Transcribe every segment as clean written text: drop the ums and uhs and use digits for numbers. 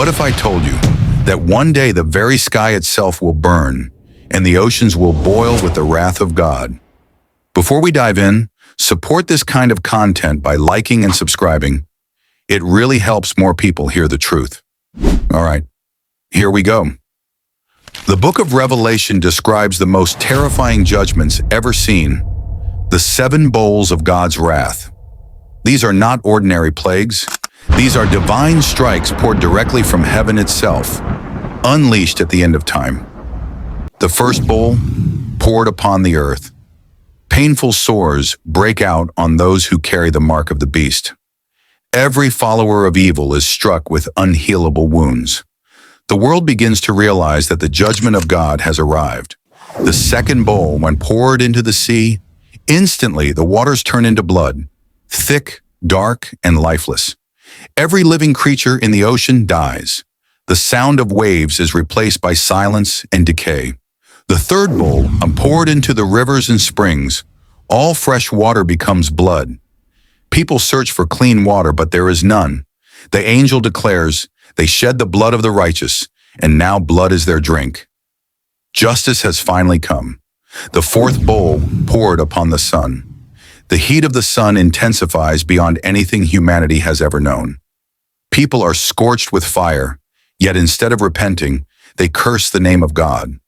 What if I told you that one day the very sky itself will burn and the oceans will boil with the wrath of God? Before we dive in, support this kind of content by liking and subscribing. It really helps more people hear the truth. All right, here we go. The book of Revelation describes the most terrifying judgments ever seen, the 7 bowls of God's wrath. These are not ordinary plagues. These are divine strikes poured directly from heaven itself, unleashed at the end of time. The first bowl, poured upon the earth. Painful sores break out on those who carry the mark of the beast. Every follower of evil is struck with unhealable wounds. The world begins to realize that the judgment of God has arrived. The second bowl, when poured into the sea, instantly the waters turn into blood, thick, dark, and lifeless. Every living creature in the ocean dies. The sound of waves is replaced by silence and decay. The third bowl, poured into the rivers and springs, all fresh water becomes blood. People search for clean water, but there is none. The angel declares, "They shed the blood of the righteous, and now blood is their drink." Justice has finally come. The fourth bowl, poured upon the sun. The heat of the sun intensifies beyond anything humanity has ever known. People are scorched with fire, yet instead of repenting, they curse the name of God.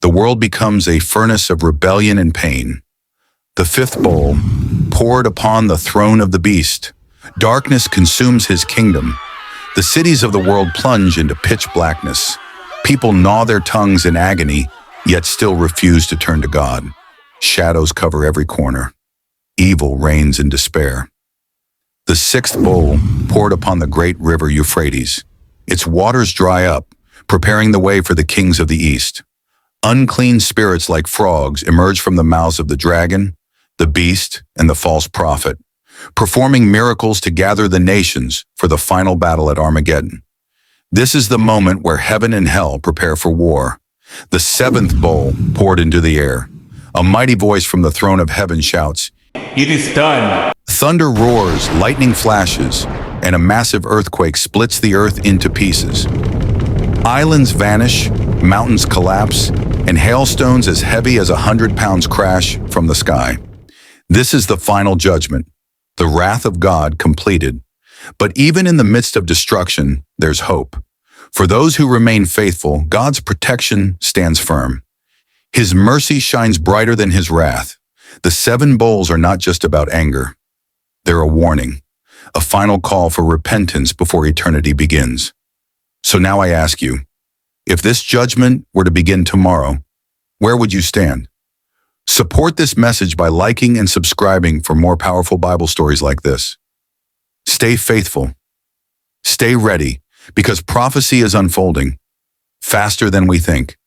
The world becomes a furnace of rebellion and pain. The fifth bowl, poured upon the throne of the beast. Darkness consumes his kingdom. The cities of the world plunge into pitch blackness. People gnaw their tongues in agony, yet still refuse to turn to God. Shadows cover every corner. Evil reigns in despair. The sixth bowl, poured upon the great river Euphrates. Its waters dry up, preparing the way for the kings of the east. Unclean spirits like frogs emerge from the mouths of the dragon, the beast, and the false prophet, performing miracles to gather the nations for the final battle at Armageddon. This is the moment where heaven and hell prepare for war. The seventh bowl, poured into the air. A mighty voice from the throne of heaven shouts, "It is done." Thunder roars, lightning flashes, and a massive earthquake splits the earth into pieces. Islands vanish, mountains collapse, and hailstones as heavy as 100 pounds crash from the sky. This is the final judgment, the wrath of God completed. But even in the midst of destruction, there's hope. For those who remain faithful, God's protection stands firm. His mercy shines brighter than his wrath. The 7 bowls are not just about anger. They're a warning, a final call for repentance before eternity begins. So now I ask you, if this judgment were to begin tomorrow, where would you stand? Support this message by liking and subscribing for more powerful Bible stories like this. Stay faithful. Stay ready, because prophecy is unfolding faster than we think.